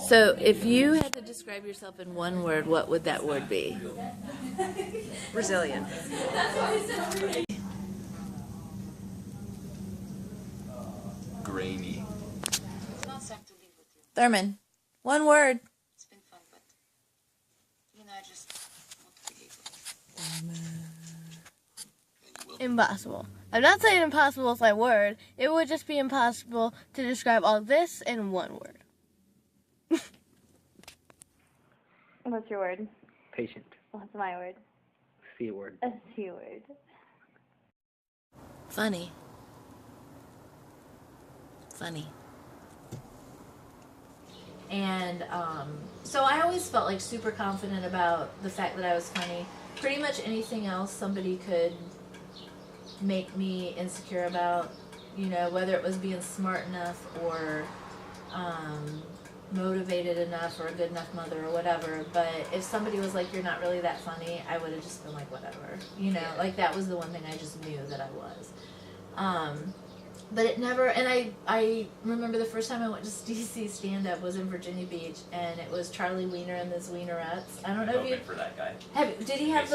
So, if you had to describe yourself in one word, what would that word be? Resilient. Grainy. Thurman, one word. It's been fun, but I just want to be able. Impossible. I'm not saying impossible is my word. It would just be impossible to describe all this in one word. What's your word? Patient. What's my word? C word. A C word. Funny. Funny. And so I always felt like super confident about the fact that I was funny. Pretty much anything else somebody could make me insecure about, whether it was being smart enough or motivated enough or a good enough mother or whatever. But if somebody was like, you're not really that funny, I would have just been like, whatever. Like that was the one thing I just knew that I was. But it never, and I remember the first time I went to DC stand-up was in Virginia Beach, and it was Charlie Wiener and the Wienerettes. I don't know if you... for that guy. Did he have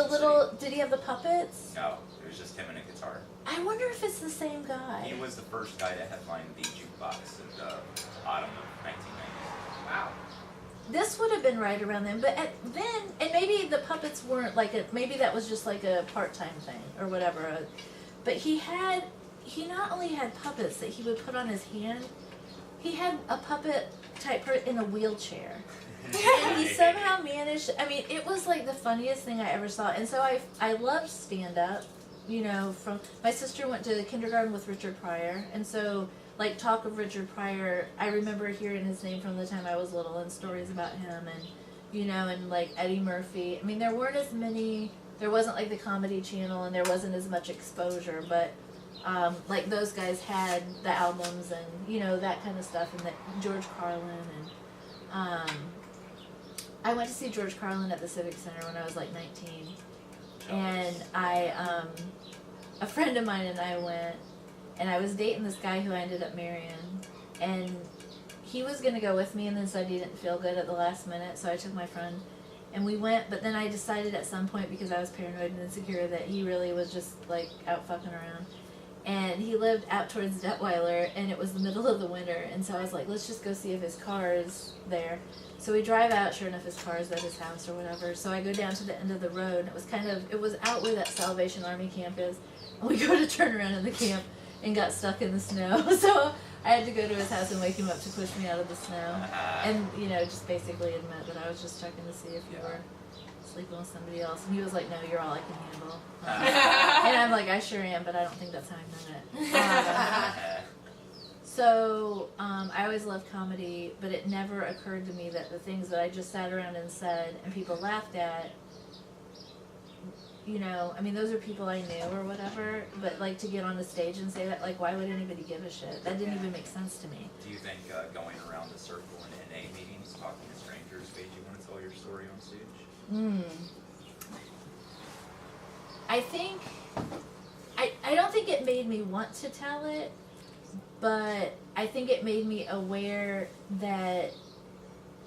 did he have the puppets? No, it was just him and a guitar. I wonder if it's the same guy. He was the first guy to headline the jukebox in the autumn of 1990. Wow. This would have been right around then, but then, and maybe the puppets weren't maybe that was just like a part-time thing or whatever, but he not only had puppets that he would put on his hand, he had a puppet type in a wheelchair. And he somehow managed, it was like the funniest thing I ever saw. And so I loved stand-up, from, my sister went to kindergarten with Richard Pryor, and so, talk of Richard Pryor, I remember hearing his name from the time I was little and stories about him and, and Eddie Murphy. There weren't as many, there wasn't the Comedy Channel and there wasn't as much exposure, but those guys had the albums and that kind of stuff, and that George Carlin and I went to see George Carlin at the Civic Center when I was 19, and a friend of mine and I went, and I was dating this guy who I ended up marrying, and he was gonna go with me and then said he didn't feel good at the last minute, so I took my friend and we went, but then I decided at some point, because I was paranoid and insecure, that he really was just out fucking around. And he lived out towards Detweiler, and it was the middle of the winter, and so I was like, let's just go see if his car is there. So we drive out, sure enough his car is at his house or whatever, so I go down to the end of the road, and it was out where that Salvation Army camp is, and we go to turn around in the camp and got stuck in the snow, so I had to go to his house and wake him up to push me out of the snow, and, just basically admit that I was just checking to see if you were sleeping with somebody else, and he was like, no, you're all I can handle. And I'm like, I sure am, but I don't think that's how I meant it. So I always loved comedy, but it never occurred to me that the things that I just sat around and said and people laughed at, those are people I knew or whatever, but to get on the stage and say that, why would anybody give a shit? That didn't even make sense to me. Do you think going around the circle in NA meetings, talking to strangers, made you want to tell your story on stage? I don't think it made me want to tell it, but I think it made me aware that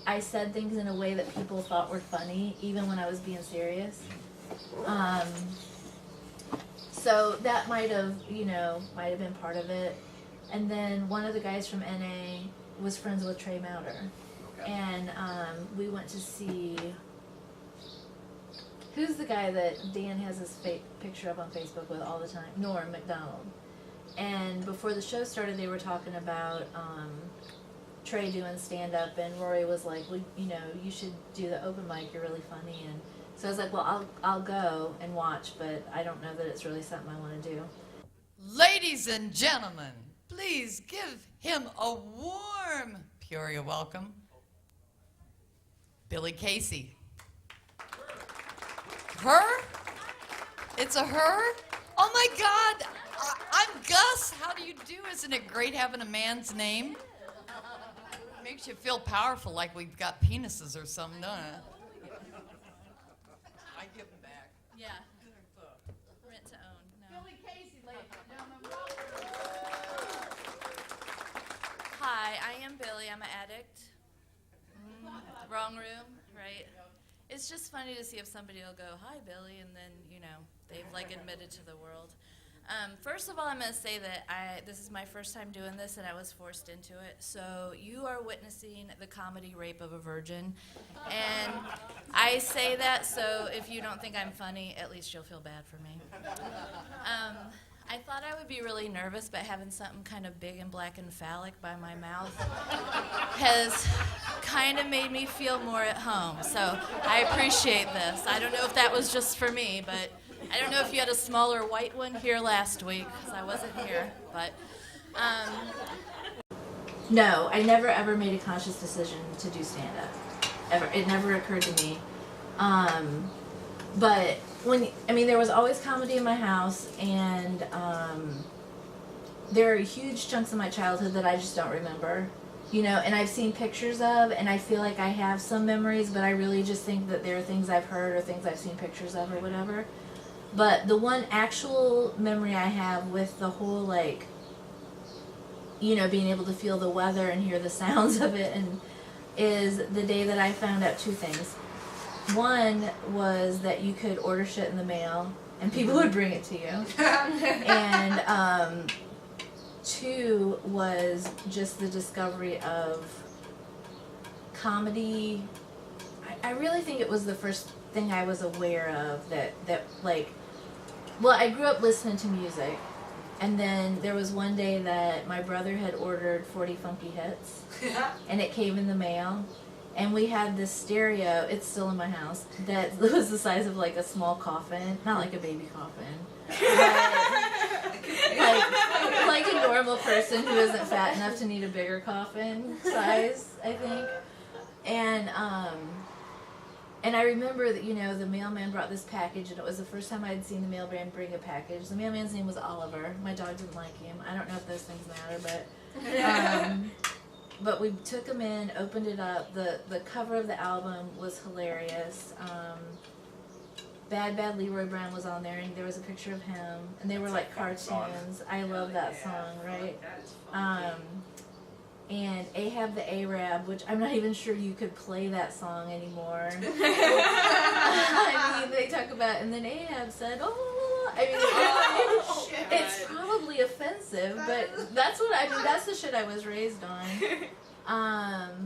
I said things in a way that people thought were funny, even when I was being serious. So that might have been part of it. And then one of the guys from NA was friends with Trey Mouter. Okay. And we went to see, who's the guy that Dan has his picture up on Facebook with all the time? Norm Macdonald. And before the show started, they were talking about Trey doing stand-up, and Rory was like, well, you should do the open mic, you're really funny. And so I was like, well, I'll go and watch, but I don't know that it's really something I want to do. Ladies and gentlemen, please give him a warm Peoria welcome. Billy Casey. Her? It's a her? Oh my God! I'm Gus. How do you do? Isn't it great having a man's name? Makes you feel powerful, like we've got penises or something, don't it? I give them back. Yeah. Rent to own. No. Billy Casey, ladies and gentlemen. Hi, I am Billy. I'm an addict. wrong room, right? It's just funny to see if somebody will go, "Hi, Billy," and then, they've like admitted to the world. First of all, I'm going to say that this is my first time doing this, and I was forced into it. So you are witnessing the comedy rape of a virgin. And I say that so if you don't think I'm funny, at least you'll feel bad for me. I thought I would be really nervous, but having something kind of big and black and phallic by my mouth has kind of made me feel more at home. So I appreciate this. I don't know if that was just for me, but I don't know if you had a smaller white one here last week, because I wasn't here. But No, I never ever made a conscious decision to do stand-up. Ever. It never occurred to me. But there was always comedy in my house, and there are huge chunks of my childhood that I just don't remember. And I've seen pictures of, and I feel like I have some memories, but I really just think that there are things I've heard or things I've seen pictures of or whatever. But the one actual memory I have with the whole, being able to feel the weather and hear the sounds of it, and is the day that I found out two things. One was that you could order shit in the mail, and people would bring it to you. And two was just the discovery of comedy. I really think it was the first thing I was aware of that I grew up listening to music, and then there was one day that my brother had ordered 40 Funky Hits, and it came in the mail, and we had this stereo, it's still in my house, that was the size of like a small coffin, not like a baby coffin, but like a normal person who isn't fat enough to need a bigger coffin size, I think. And I remember that, the mailman brought this package, and it was the first time I had seen the mailman bring a package. The mailman's name was Oliver. My dog didn't like him. I don't know if those things matter, but we took him in, opened it up. The cover of the album was hilarious. Bad Bad Leroy Brown was on there, and there was a picture of him, and they were like cartoons. I love that song, right? And Ahab the Arab, which I'm not even sure you could play that song anymore. They talk about, and then Ahab said, it's probably offensive, but that's that's the shit I was raised on.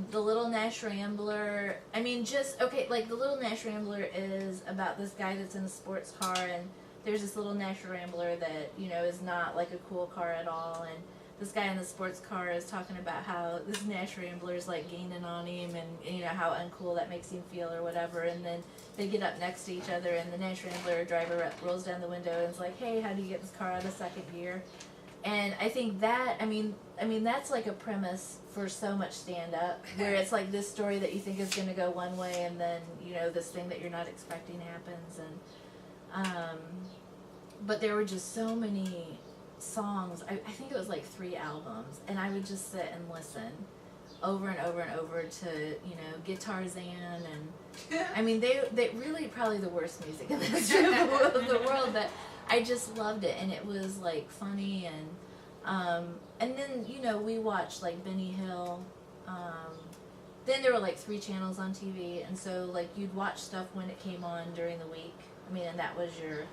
The Little Nash Rambler, the Little Nash Rambler is about this guy that's in a sports car, and there's this Little Nash Rambler that, is not like a cool car at all, and this guy in the sports car is talking about how this Nash Rambler is like gaining on him, and how uncool that makes him feel or whatever. And then they get up next to each other, and the Nash Rambler driver rolls down the window and is like, "Hey, how do you get this car out of second gear?" And I think that, that's like a premise for so much stand-up, where it's like this story that you think is going to go one way, and then this thing that you're not expecting happens. And but there were just so many songs. I think it was like 3 albums, and I would just sit and listen over and over and over to Guitar Zan, and they really probably the worst music in the history of the world, but I just loved it, and it was like funny, and then we watched like Benny Hill. Then there were like 3 channels on TV, and so like you'd watch stuff when it came on during the week. And that was your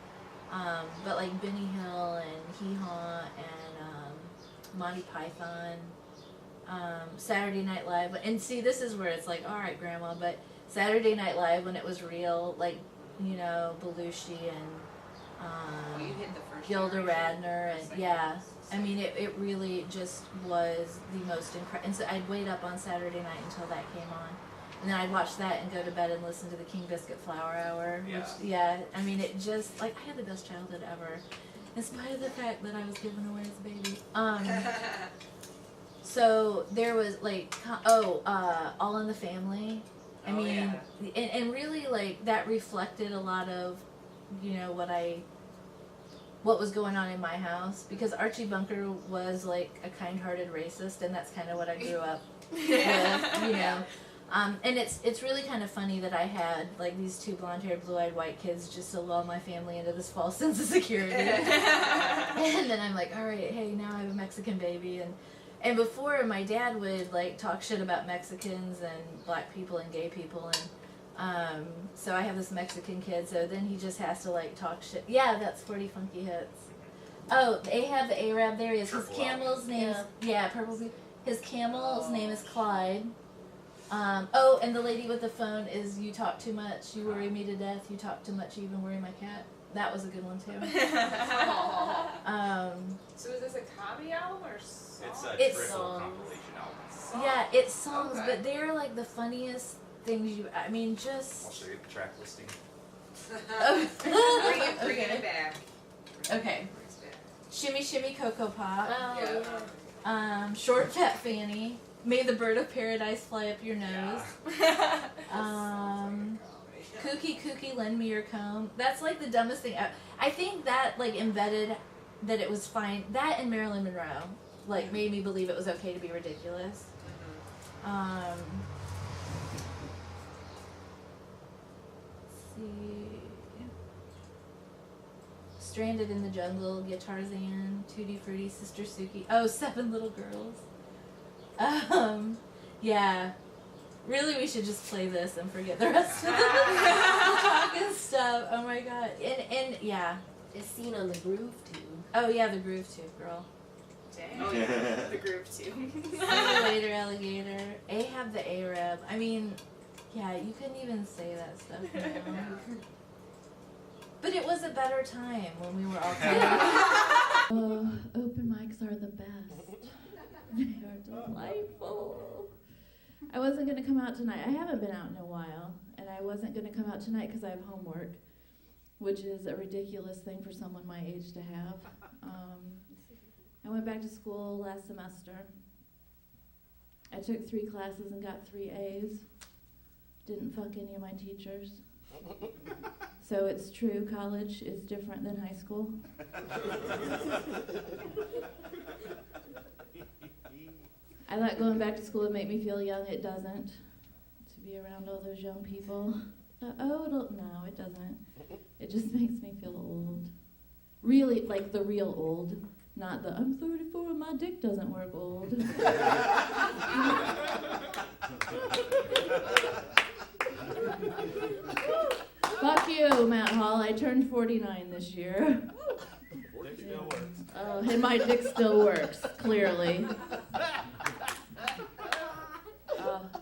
but like Benny Hill and Hee Haw and Monty Python, Saturday Night Live, and see, this is where it's like, all right, Grandma, but Saturday Night Live when it was real, like Belushi and Gilda Radner, and it really just was the most incredible. And so I'd wait up on Saturday night until that came on. And then I'd watch that and go to bed and listen to the King Biscuit Flower Hour. It just, like, I had the best childhood ever, in spite of the fact that I was given away as a baby. So there was, like, All in the Family. And really, like, that reflected a lot of, what was going on in my house, because Archie Bunker was, like, a kind-hearted racist, and that's kind of what I grew up with, and it's really kind of funny that I had like these 2 blonde-haired, blue-eyed white kids just to lull my family into this false sense of security. And then I'm like, all right, hey, now I have a Mexican baby, And before, my dad would like talk shit about Mexicans and black people and gay people, and so I have this Mexican kid. So then he just has to like talk shit. Yeah, that's 40 Funky Hits. Oh, Ahab the Arab. There he is. His camel's name is Purple. His camel's name is Clyde. Oh, and the lady with the phone is "You talk too much. You worry me to death. You talk too much. You even worry my cat." That was a good one too. So is this a comedy album or song? It's a triple compilation album. Yeah, it's songs, Okay. but they're like the funniest things you. I mean, I'll just. show you the track listing. Bring it back. Okay. Shimmy Shimmy Cocoa Pop. Yeah. Short Fat Fanny. May the Bird of Paradise Fly Up Your Nose. Kooky Kooky Lend Me Your Comb. That's like the dumbest thing. I think that like embedded that it was fine. That and Marilyn Monroe like made me believe it was okay to be ridiculous. Let's see. Stranded in the Jungle, Guitarzan, Tutti Frutti, Sister Suki. Oh, Seven Little Girls. Yeah. Really, we should just play this and forget the rest of the talk and stuff. Oh my god. And yeah. It's seen on the Groove Tube. Oh yeah, the Groove Tube, girl. Dang. Oh yeah, the groove too. See you later, alligator. Ahab the Arab. I mean, yeah, you couldn't even say that stuff now. But it was a better time when we were all kind of... Oh, open mics are the best. They are delightful. I wasn't going to come out tonight. I haven't been out in a while, and I wasn't going to come out tonight because I have homework, which is a ridiculous thing for someone my age to have. I went back to school last semester. I took 3 classes and got 3 A's. Didn't fuck any of my teachers. So it's true, college is different than high school. I thought going back to school would make me feel young. It doesn't. To be around all those young people. No, it doesn't. It just makes me feel old. Really, like the real old. Not the, I'm 34 and my dick doesn't work old. Fuck you, Matt Hall. I turned 49 this year. Dick still works. Oh, and my dick still works, clearly.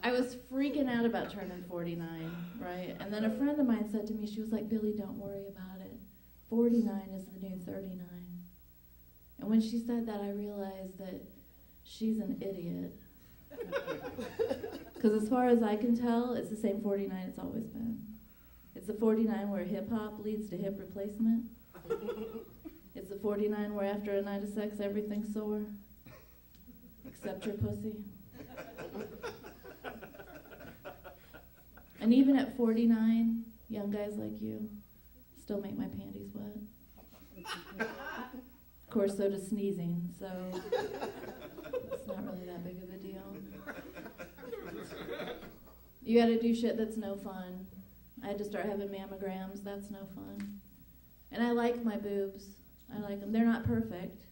I was freaking out about turning 49, right? And then a friend of mine said to me, she was like, Billy, don't worry about it. 49 is the new 39. And when she said that, I realized that she's an idiot. Because as far as I can tell, it's the same 49 it's always been. It's the 49 where hip-hop leads to hip replacement. It's the 49 where after a night of sex, everything's sore. Except your pussy. And even at 49, young guys like you still make my panties wet. Of course, so does sneezing, so it's not really that big of a deal. You gotta do shit that's no fun. I had to start having mammograms, that's no fun. And I like my boobs. I like them. They're not perfect.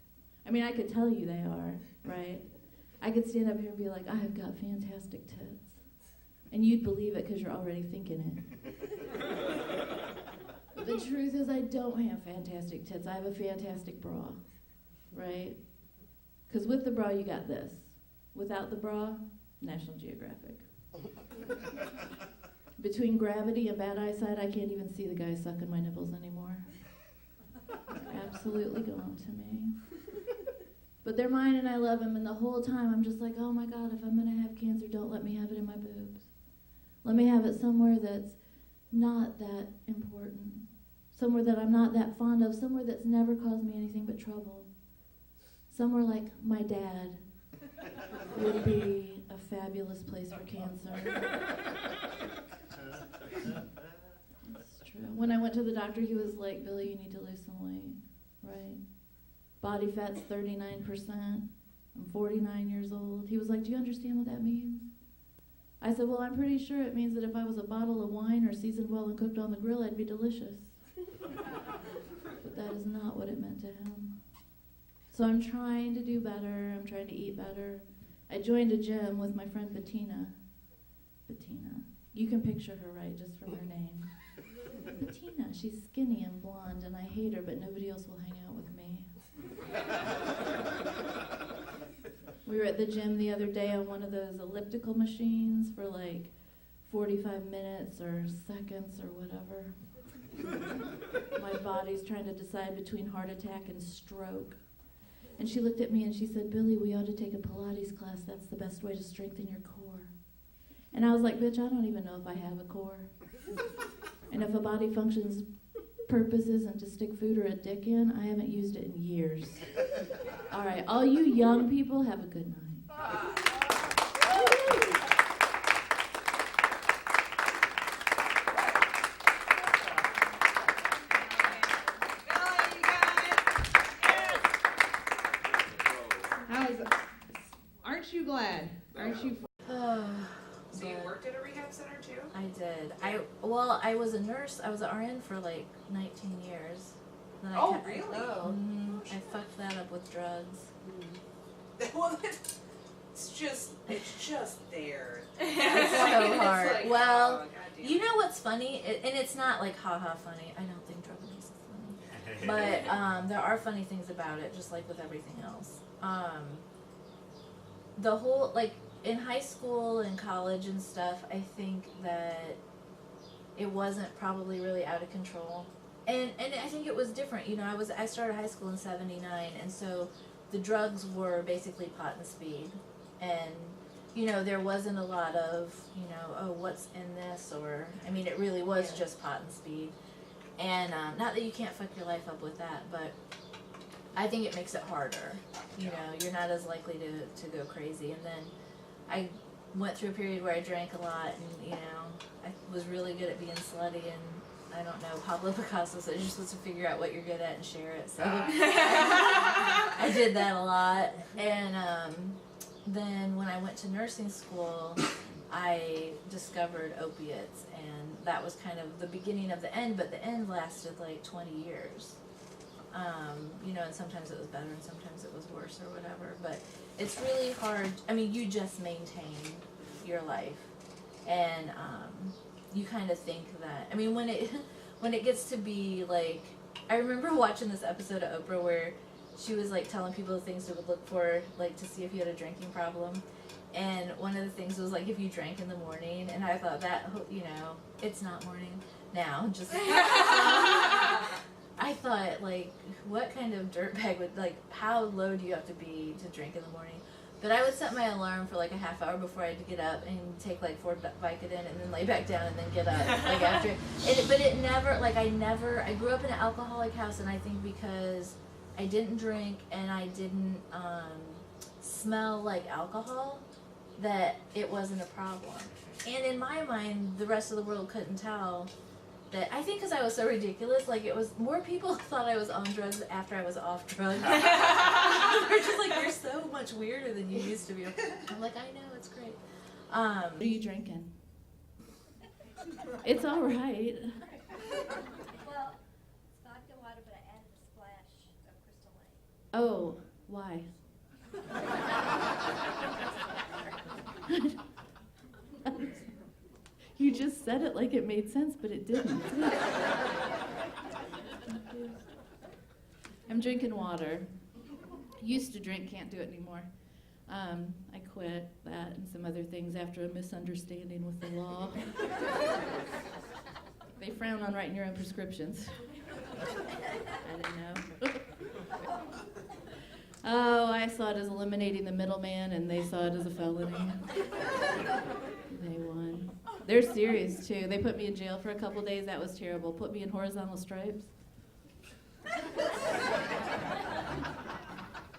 I mean, I could tell you they are, right? I could stand up here and be like, I have got fantastic tits. And you'd believe it because you're already thinking it. But the truth is I don't have fantastic tits. I have a fantastic bra, right? Because with the bra, you got this. Without the bra, National Geographic. Between gravity and bad eyesight, I can't even see the guy sucking my nipples anymore. They're absolutely gone to me. But they're mine and I love them, and the whole time I'm just like, oh my God, if I'm gonna have cancer, don't let me have it in my boobs. Let me have it somewhere that's not that important. Somewhere that I'm not that fond of, somewhere that's never caused me anything but trouble. Somewhere like my dad would be a fabulous place for cancer. It's true. When I went to the doctor, he was like, Billy, you need to lose some weight, right? Body fat's 39%. I'm 49 years old. He was like, do you understand what that means? I said, well, I'm pretty sure it means that if I was a bottle of wine or seasoned well and cooked on the grill, I'd be delicious. But that is not what it meant to him. So I'm trying to do better. I'm trying to eat better. I joined a gym with my friend Bettina. Bettina. You can picture her, right, just from her name. Bettina, she's skinny and blonde, and I hate her, but nobody else will hang out with me. We were at the gym the other day on one of those elliptical machines for like 45 minutes or seconds or whatever. My body's trying to decide between heart attack and stroke. And she looked at me and she said, Billy, we ought to take a Pilates class. That's the best way to strengthen your core. And I was like, bitch, I don't even know if I have a core. And if a body function's purpose isn't to stick food or a dick in, I haven't used it in years. All right, all you young people, have a good night. Aren't you glad? Aren't you? So you worked at a rehab center too? I did. I was a nurse. I was an RN for like 19 years. Then Really? I fucked that up with drugs. Well, it's just there. It's so hard. Like, Well, oh, goddamn. you know what's funny? And it's not like haha funny. I don't think drug abuse is funny. But there are funny things about it, just like with everything else. The whole, like, in high school and college and stuff, I think that it wasn't probably really out of control. And I think it was different. You know, I started high school in 79, and so the drugs were basically pot and speed. And, you know, there wasn't a lot of, you know, oh, what's in this? Or, I mean, it really was just pot and speed. And not that you can't fuck your life up with that, but I think it makes it harder. You know, you're not as likely to go crazy. And then I went through a period where I drank a lot, and, you know, I was really good at being slutty, and I don't know, Pablo Picasso said you're supposed to figure out what you're good at and share it. So I did that a lot. And then when I went to nursing school, I discovered opiates, and that was kind of the beginning of the end, but the end lasted like 20 years. You know, and sometimes it was better and sometimes it was worse or whatever, but it's really hard. I mean, you just maintain your life, and you kind of think that, I mean, when it gets to be like, I remember watching this episode of Oprah where she was like telling people the things to look for, like to see if you had a drinking problem, and one of the things was like if you drank in the morning, and I thought that, you know, it's not morning now, just I thought, like, what kind of dirtbag would, like, how low do you have to be to drink in the morning? But I would set my alarm for like a half hour before I had to get up and take like 4 Vicodin and then lay back down and then get up like after. But it never, like I grew up in an alcoholic house, and I think because I didn't drink and I didn't smell like alcohol, that it wasn't a problem. And in my mind, the rest of the world couldn't tell that. I think because I was so ridiculous, like it was more people thought I was on drugs after I was off drugs. They're just like, you're so much weirder than you used to be. I'm like, I know, it's great. What are you drinking? It's all right. Well, it's vodka water, but I added a splash of Crystal Light. Oh, why? You just said it like it made sense, but it didn't. I'm drinking water. Used to drink, can't do it anymore. I quit that and some other things after a misunderstanding with the law. They frown on writing your own prescriptions. I didn't know. Oh, I saw it as eliminating the middleman, and they saw it as a felony. They won. They're serious, too. They put me in jail for a couple days. That was terrible. Put me in horizontal stripes.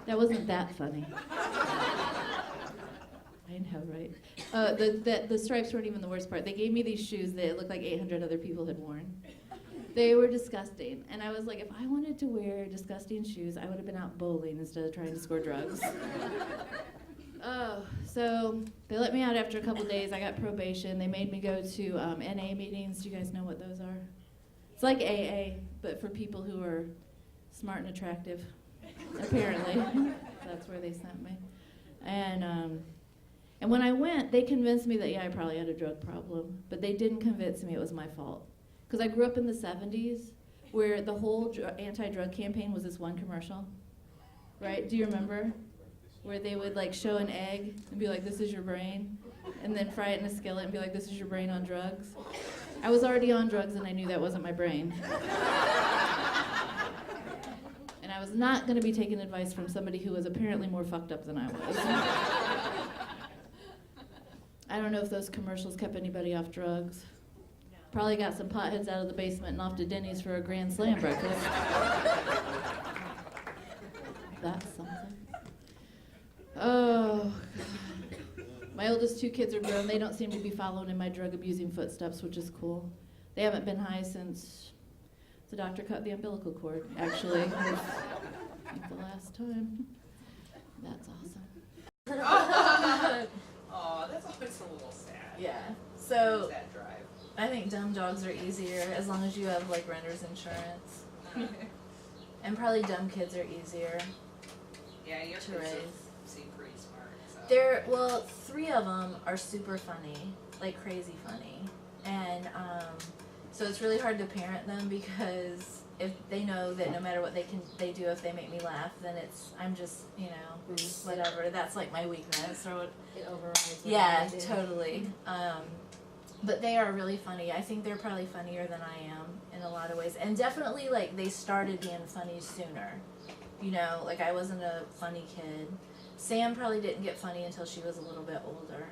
That wasn't that funny. I know, right? The stripes weren't even the worst part. They gave me these shoes that looked like 800 other people had worn. They were disgusting. And I was like, if I wanted to wear disgusting shoes, I would have been out bowling instead of trying to score drugs. Oh, so they let me out after a couple days. I got probation. They made me go to NA meetings. Do you guys know what those are? It's like AA, but for people who are smart and attractive. apparently. That's where they sent me. And when I went, they convinced me that, yeah, I probably had a drug problem, but they didn't convince me it was my fault. Because I grew up in the 70s, where the whole anti-drug campaign was this one commercial, right? Do you remember? Where they would like show an egg and be like, this is your brain, and then fry it in a skillet and be like, this is your brain on drugs. I was already on drugs and I knew that wasn't my brain. And I was not going to be taking advice from somebody who was apparently more fucked up than I was. I don't know if those commercials kept anybody off drugs. Probably got some potheads out of the basement and off to Denny's for a Grand Slam breakfast. That's something. Oh, my oldest 2 kids are grown. They don't seem to be following in my drug-abusing footsteps, which is cool. They haven't been high since the doctor cut the umbilical cord, actually. I think the last time. That's awesome. Oh, that's always a little sad. Yeah. So That drive. I think dumb dogs are easier as long as you have like renter's insurance. And probably dumb kids are easier Yeah, your to kids raise. seem pretty smart. So. Well, 3 of them are super funny, like crazy funny, and so it's really hard to parent them because if they know that no matter what they do, if they make me laugh, then I'm just whatever. That's like my weakness or what. It overrides. Yeah, totally. But they are really funny. I think they're probably funnier than I am in a lot of ways, and definitely like they started being funny sooner. Like I wasn't a funny kid. Sam probably didn't get funny until she was a little bit older.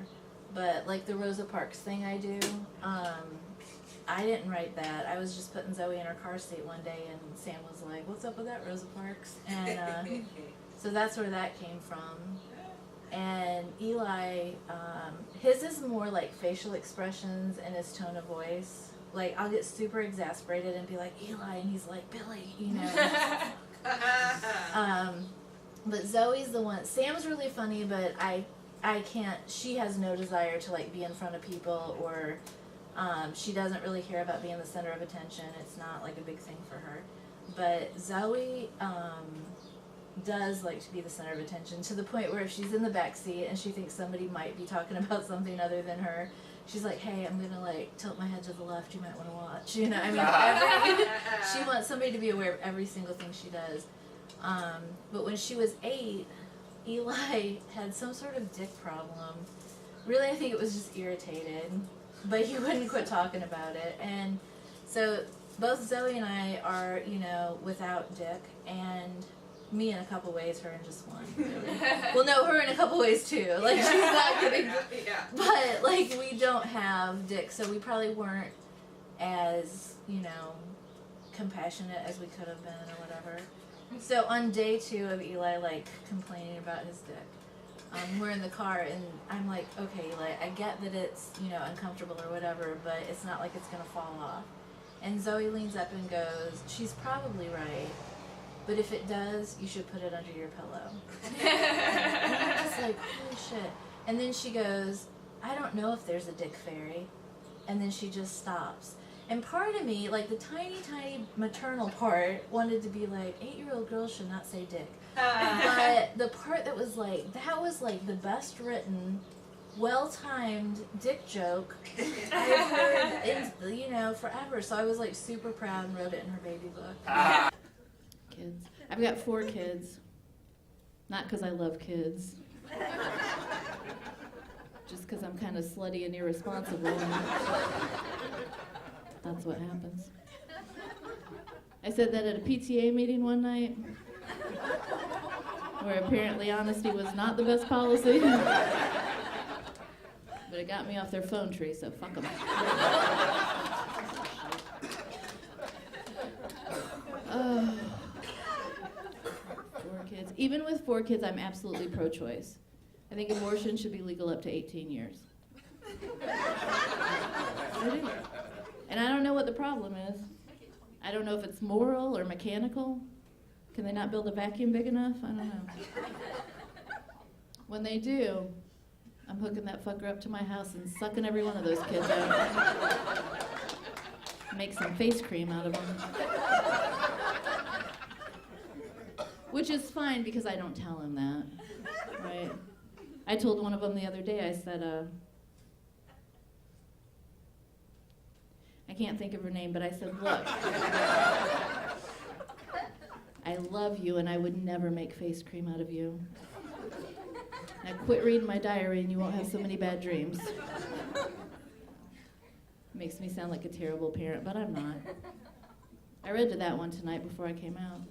But like the Rosa Parks thing I do, I didn't write that. I was just putting Zoe in her car seat one day and Sam was like, what's up with that, Rosa Parks? And so that's where that came from. And Eli, his is more like facial expressions and his tone of voice. Like I'll get super exasperated and be like, Eli, and he's like, Billy, But Zoe's the one. Sam's really funny, but I can't. She has no desire to like be in front of people, or she doesn't really care about being the center of attention. It's not like a big thing for her. But Zoe does like to be the center of attention, to the point where if she's in the back seat and she thinks somebody might be talking about something other than her, she's like, hey, I'm gonna like tilt my head to the left, you might want to watch. She wants somebody to be aware of every single thing she does. But when she was 8, Eli had some sort of dick problem. Really, I think it was just irritated, but he wouldn't quit talking about it. And so both Zoe and I are, without dick, and me in a couple ways, her in just one. Really. Well, no, her in a couple ways too. Like she's not getting, but like we don't have dick, so we probably weren't as compassionate as we could have been or whatever. So on day 2 of Eli like complaining about his dick, we're in the car and I'm like, okay, Eli, I get that it's uncomfortable or whatever, but it's not like it's gonna fall off. And Zoe leans up and goes, she's probably right. But if it does, you should put it under your pillow. And I'm just like, holy shit. And then she goes, I don't know if there's a dick fairy. And then she just stops. And part of me, like the tiny, tiny maternal part, wanted to be like, 8-year-old girls should not say dick. But the part that was like the best written, well-timed dick joke I've heard in, forever. So I was like super proud and wrote it in her baby book. Kids. I've got 4 kids. Not because I love kids. Just because I'm kind of slutty and irresponsible. And that's what happens. I said that at a PTA meeting one night, where apparently honesty was not the best policy. But it got me off their phone tree, so fuck them. Oh. 4 kids. Even with 4 kids, I'm absolutely pro-choice. I think abortion should be legal up to 18 years. I do. And I don't know what the problem is. I don't know if it's moral or mechanical. Can they not build a vacuum big enough? I don't know. When they do, I'm hooking that fucker up to my house and sucking every one of those kids out. Make some face cream out of them. Which is fine because I don't tell him that, right? I told one of them the other day, I said, I can't think of her name, but I said, look, I love you and I would never make face cream out of you. Now quit reading my diary and you won't have so many bad dreams. Makes me sound like a terrible parent, but I'm not. I read to that one tonight before I came out.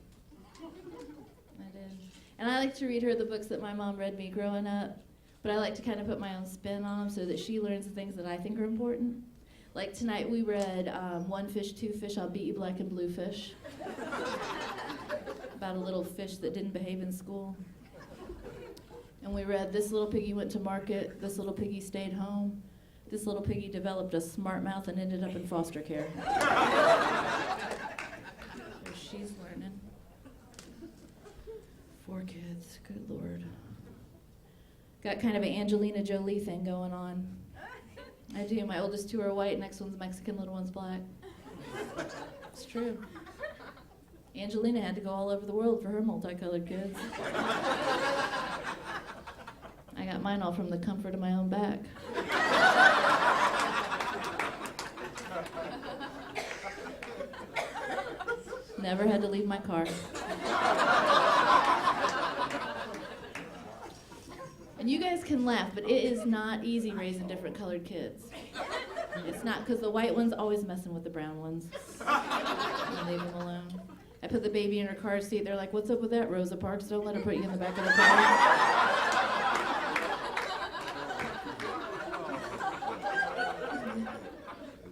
I did. And I like to read her the books that my mom read me growing up, but I like to kind of put my own spin on them so that she learns the things that I think are important. Like tonight we read One Fish, Two Fish, I'll Beat You Black and Blue Fish. About a little fish that didn't behave in school. And we read This Little Piggy Went to Market, This Little Piggy Stayed Home, This Little Piggy Developed a Smart Mouth and Ended Up in Foster Care. So she's learning. 4 kids, good Lord. Got kind of an Angelina Jolie thing going on. I do. My oldest 2 are white, next one's Mexican, little one's black. It's true. Angelina had to go all over the world for her multicolored kids. I got mine all from the comfort of my own back. Never had to leave my car. And you guys can laugh, but it is not easy raising different colored kids. It's not, because the white one's always messing with the brown ones. I leave them alone. I put the baby in her car seat. They're like, what's up with that, Rosa Parks? Don't let her put you in the back of the car.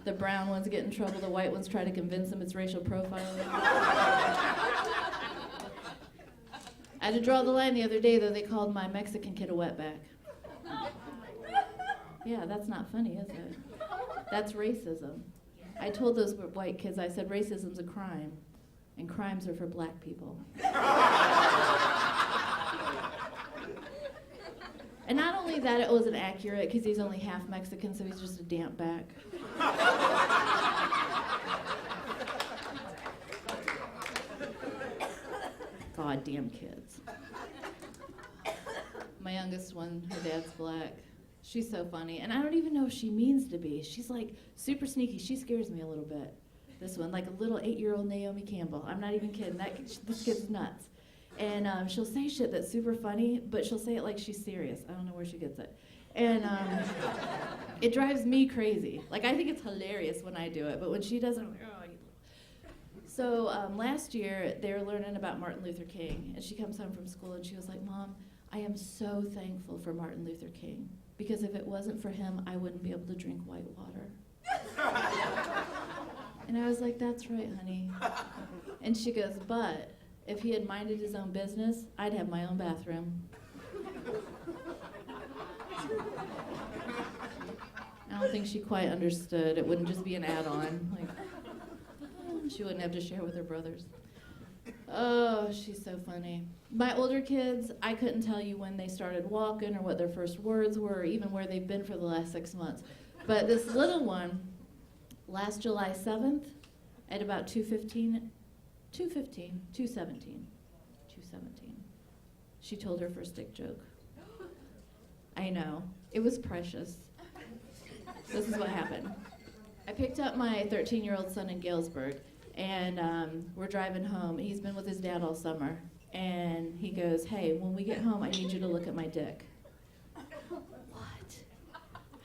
The brown ones get in trouble. The white ones try to convince them it's racial profiling. I had to draw the line the other day, though. They called my Mexican kid a wetback. Yeah, that's not funny, is it? That's racism. I told those white kids, I said, racism's a crime, and crimes are for black people. And not only that, it wasn't accurate, because he's only half Mexican, so he's just a damp back. Goddamn kids. My youngest one, her dad's black. She's so funny, and I don't even know if she means to be. She's like super sneaky. She scares me a little bit. This one, like a little 8-year-old Naomi Campbell. I'm not even kidding. This kid's nuts. And she'll say shit that's super funny, but she'll say it like she's serious. I don't know where she gets it. And it drives me crazy. Like, I think it's hilarious when I do it, but when she does it, I'm like, oh. So last year, they were learning about Martin Luther King, and she comes home from school, and she was like, Mom, I am so thankful for Martin Luther King, because if it wasn't for him, I wouldn't be able to drink white water. And I was like, that's right, honey. And she goes, but if he had minded his own business, I'd have my own bathroom. I don't think she quite understood. It wouldn't just be an add-on. Like, she wouldn't have to share with her brothers. Oh, she's so funny. My older kids, I couldn't tell you when they started walking or what their first words were, or even where they've been for the last 6 months. But this little one, last July 7th, at about 2:17, she told her first dick joke. I know. It was precious. This is what happened. I picked up my 13-year-old son in Galesburg, and we're driving home. He's been with his dad all summer. And he goes, hey, when we get home, I need you to look at my dick. What?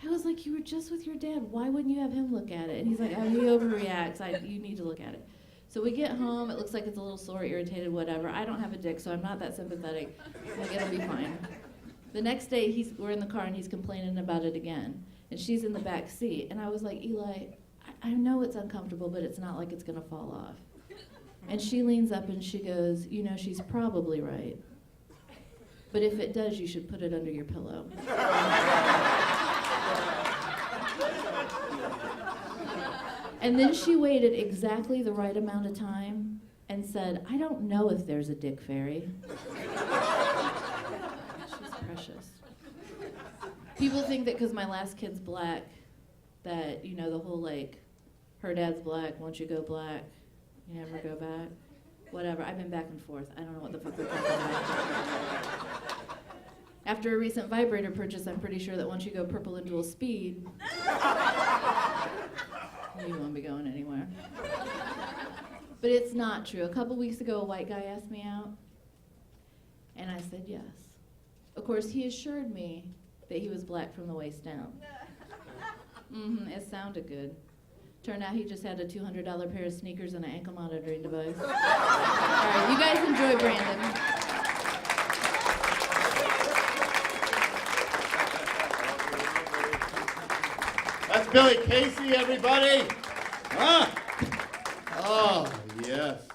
I was like, you were just with your dad. Why wouldn't you have him look at it? And he's like, oh, he overreacts. You need to look at it. So we get home. It looks like it's a little sore, irritated, whatever. I don't have a dick, so I'm not that sympathetic. Like, it'll be fine. The next day, we're in the car, and he's complaining about it again. And she's in the back seat. And I was like, Eli, I know it's uncomfortable, but it's not like it's going to fall off. And she leans up and she goes, you know, she's probably right. But if it does, you should put it under your pillow. And then she waited exactly the right amount of time and said, I don't know if there's a dick fairy. She's precious. People think that because my last kid's black, that, you know, the whole, like, her dad's black, once you go black, you never go back. Whatever, I've been back and forth. I don't know what the fuck they're talking about. After a recent vibrator purchase, I'm pretty sure that once you go purple and dual speed, you won't be going anywhere. But it's not true. A couple weeks ago, a white guy asked me out, and I said yes. Of course, he assured me that he was black from the waist down. It sounded good. Turned out he just had a $200 pair of sneakers and an ankle monitoring device. All right, you guys enjoy Brandon. That's Billy Casey, everybody. Huh? Oh, yes.